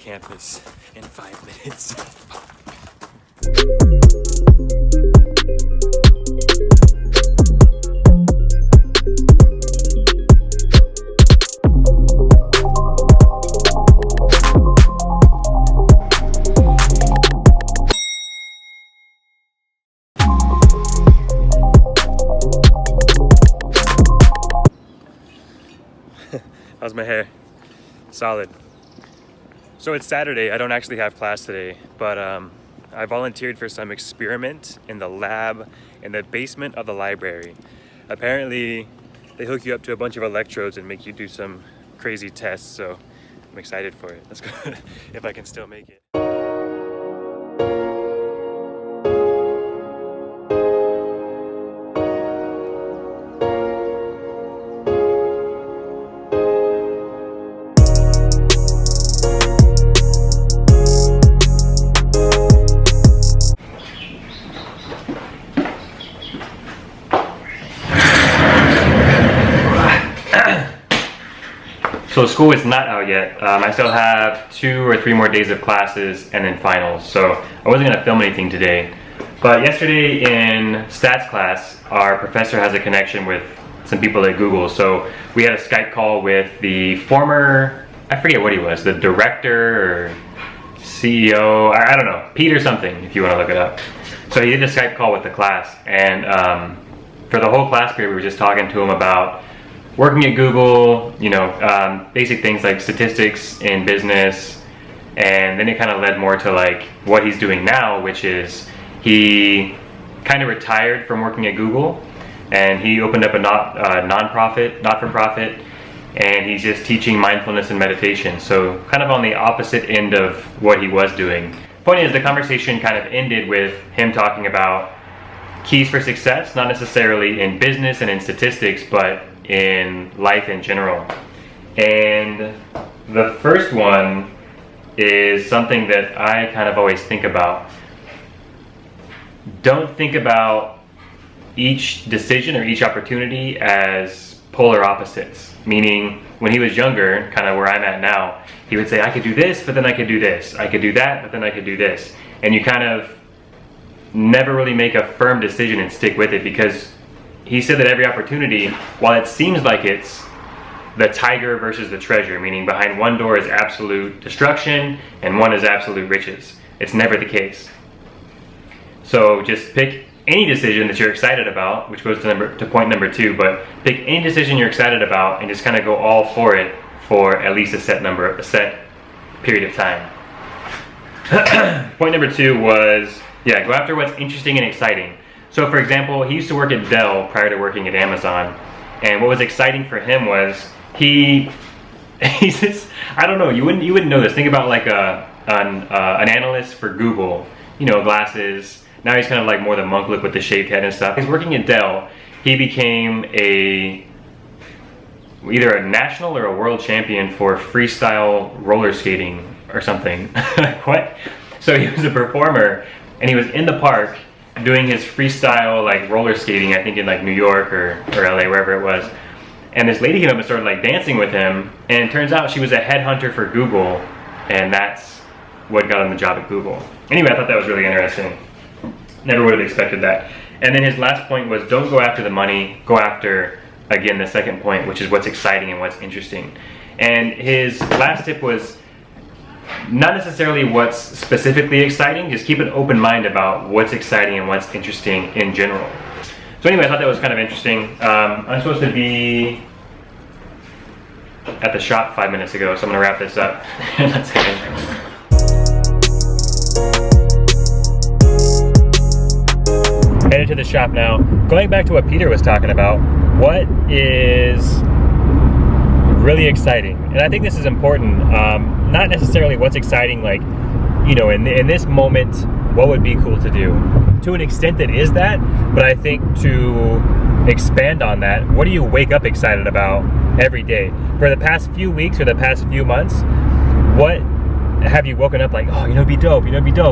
campus in 5 minutes. How's my hair? Solid. So it's Saturday. I don't actually have class today, but I volunteered for some experiment in the lab in the basement of the library. Apparently, they hook you up to a bunch of electrodes and make you do some crazy tests, so I'm excited for it. Let's go if I can still make it. So school is not out yet. I still have 2 or 3 more days of classes and then finals. So I wasn't gonna film anything today. But yesterday in stats class, our professor has a connection with some people at Google. So we had a Skype call with the former, I forget what he was, the director or CEO, I don't know, Pete or something if you wanna look it up. So he did a Skype call with the class, and for the whole class period we were just talking to him about working at Google, you know, basic things like statistics in business, and then it kind of led more to like what he's doing now, which is he kind of retired from working at Google, and he opened up a not-for-profit, and he's just teaching mindfulness and meditation. So kind of on the opposite end of what he was doing. Point is, the conversation kind of ended with him talking about keys for success, not necessarily in business and in statistics, but in life in general. And the first one is something that I kind of always think about. Don't think about each decision or each opportunity as polar opposites. Meaning, when he was younger, kind of where I'm at now, he would say, I could do this, but then I could do this. I could do that, but then I could do this. And you kind of never really make a firm decision and stick with it, because he said that every opportunity, while it seems like it's the tiger versus the treasure, meaning behind one door is absolute destruction and one is absolute riches, it's never the case. So just pick any decision that you're excited about, which goes to point number 2, but pick any decision you're excited about and just kind of go all for it for at least a set period of time. Point number 2 was, yeah, go after what's interesting and exciting. So for example, he used to work at Dell prior to working at Amazon, and what was exciting for him was he's just, I don't know, you wouldn't know this. Think about like an analyst for Google, you know, glasses. Now he's kind of like more the monk look with the shaved head and stuff. He's working at Dell. He became either a national or a world champion for freestyle roller skating or something. What? So he was a performer, and he was in the park doing his freestyle like roller skating, I think in like New York or LA, wherever it was. And this lady came up and started like dancing with him, and it turns out she was a headhunter for Google, and that's what got him the job at Google. Anyway, I thought that was really interesting. Never would have expected that. And then his last point was, don't go after the money, go after, again, the second point, which is what's exciting and what's interesting. And his last tip was not necessarily what's specifically exciting, just keep an open mind about what's exciting and what's interesting in general. So anyway, I thought that was kind of interesting. I'm supposed to be at the shop 5 minutes ago, so I'm gonna wrap this up. Let's head in. Headed to the shop now. Going back to what Peter was talking about, what is really exciting, and I think this is important, not necessarily what's exciting, like, you know, in this moment, what would be cool to do. To an extent it is that, but I think to expand on that, what do you wake up excited about every day? For the past few weeks or the past few months, what have you woken up like, oh, you know, it'd be dope,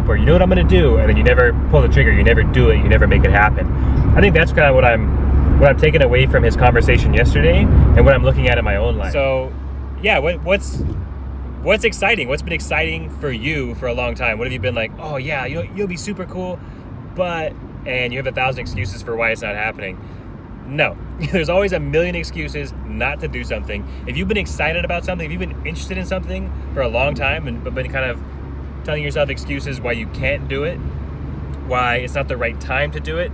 or you know what I'm gonna do, and then you never pull the trigger, you never do it, you never make it happen. I think that's kind of what I'm taking away from his conversation yesterday and what I'm looking at in my own life. So yeah, what's what's exciting? What's been exciting for you for a long time? What have you been like, oh yeah, you'll be super cool, but, and you have 1,000 excuses for why it's not happening. No, there's always a million excuses not to do something. If you've been excited about something, if you've been interested in something for a long time and been kind of telling yourself excuses why you can't do it, why it's not the right time to do it,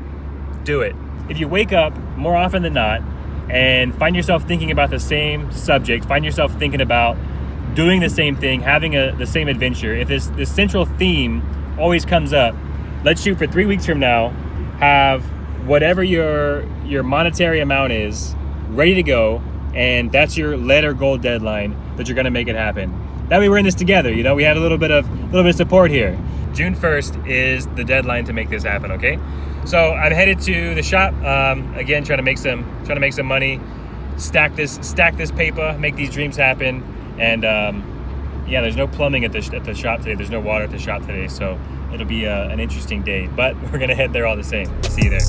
do it. If you wake up more often than not and find yourself thinking about the same subject, find yourself thinking about doing the same thing, having the same adventure, if this central theme always comes up, let's shoot for 3 weeks from now, have whatever your monetary amount is ready to go, and that's your lead or gold deadline that you're gonna make it happen. That way we're in this together, you know, we had a little bit of support here. June 1st is the deadline to make this happen, okay? So I'm headed to the shop, again, trying to make some money, stack this paper, make these dreams happen, and yeah, there's no plumbing at the shop today, there's no water at the shop today, so it'll be an interesting day, but we're gonna head there all the same. See you there.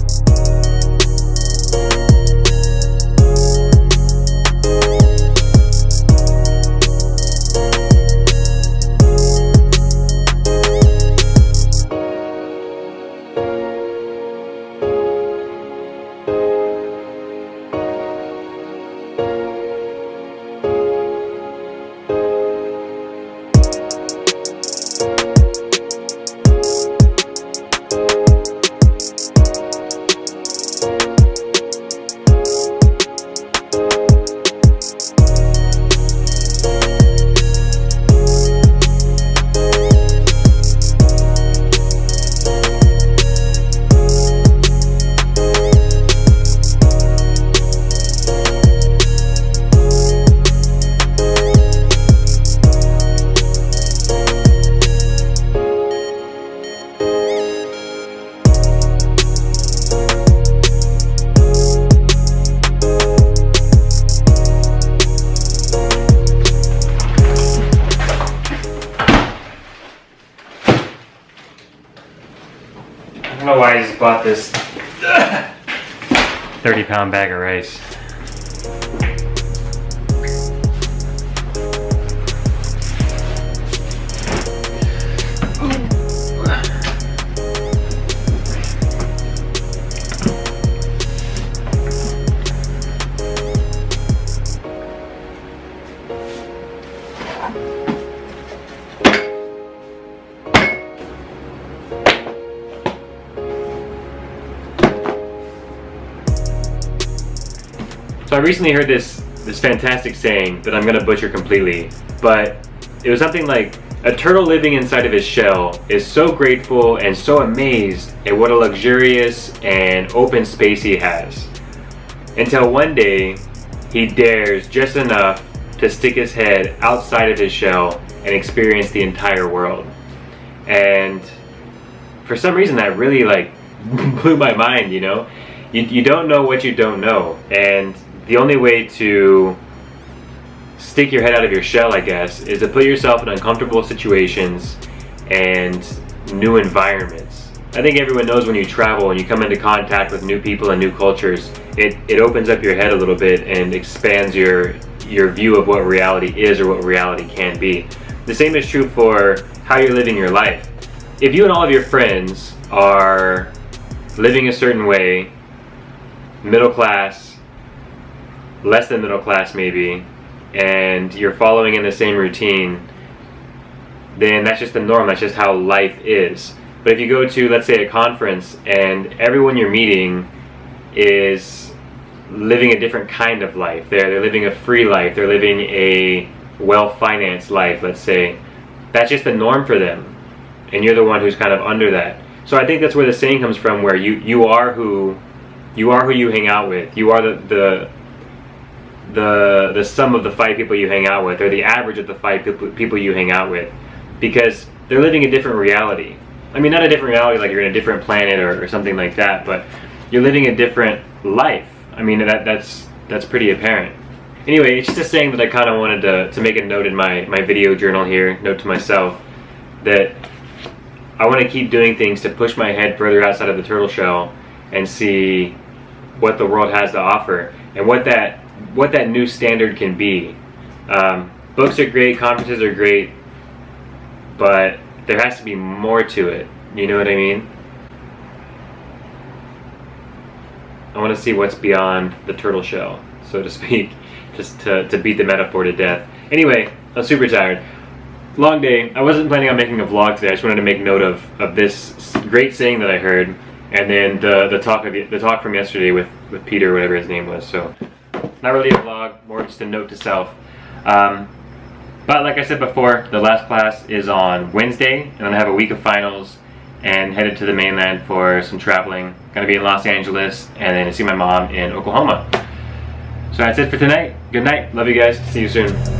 I don't know why I just bought this 30-pound bag of rice. So I recently heard this fantastic saying that I'm gonna butcher completely, but it was something like, a turtle living inside of his shell is so grateful and so amazed at what a luxurious and open space he has, until one day he dares just enough to stick his head outside of his shell and experience the entire world. And for some reason that really like blew my mind, you know? You don't know what you don't know, and the only way to stick your head out of your shell, I guess, is to put yourself in uncomfortable situations and new environments. I think everyone knows when you travel and you come into contact with new people and new cultures, it opens up your head a little bit and expands your view of what reality is or what reality can be. The same is true for how you're living your life. If you and all of your friends are living a certain way, middle class, less than middle class maybe, and you're following in the same routine, then that's just the norm, that's just how life is. But if you go to, let's say, a conference and everyone you're meeting is living a different kind of life, they're living a free life, they're living a well-financed life, let's say, that's just the norm for them, and you're the one who's kind of under that. So I think that's where the saying comes from, where you are who you hang out with. You are the sum of the 5 people you hang out with, or the average of the 5 people you hang out with, because they're living a different reality. I mean, not a different reality like you're in a different planet or something like that, but you're living a different life. I mean, that's pretty apparent. Anyway, it's just a saying that I kind of wanted to make a note in my video journal here, note to myself, that I want to keep doing things to push my head further outside of the turtle shell and see what the world has to offer and what that new standard can be. books are great, conferences are great, but there has to be more to it. You know what I mean? I want to see what's beyond the turtle shell, so to speak, just to beat the metaphor to death. Anyway, I'm super tired. Long day. I wasn't planning on making a vlog today. I just wanted to make note of this great saying that I heard, and then the talk from yesterday with Peter, whatever his name was. So, not really a vlog, more just a note to self. But like I said before, the last class is on Wednesday, and then I have a week of finals, and headed to the mainland for some traveling. Gonna be in Los Angeles, and then to see my mom in Oklahoma. So that's it for tonight. Good night. Love you guys. See you soon.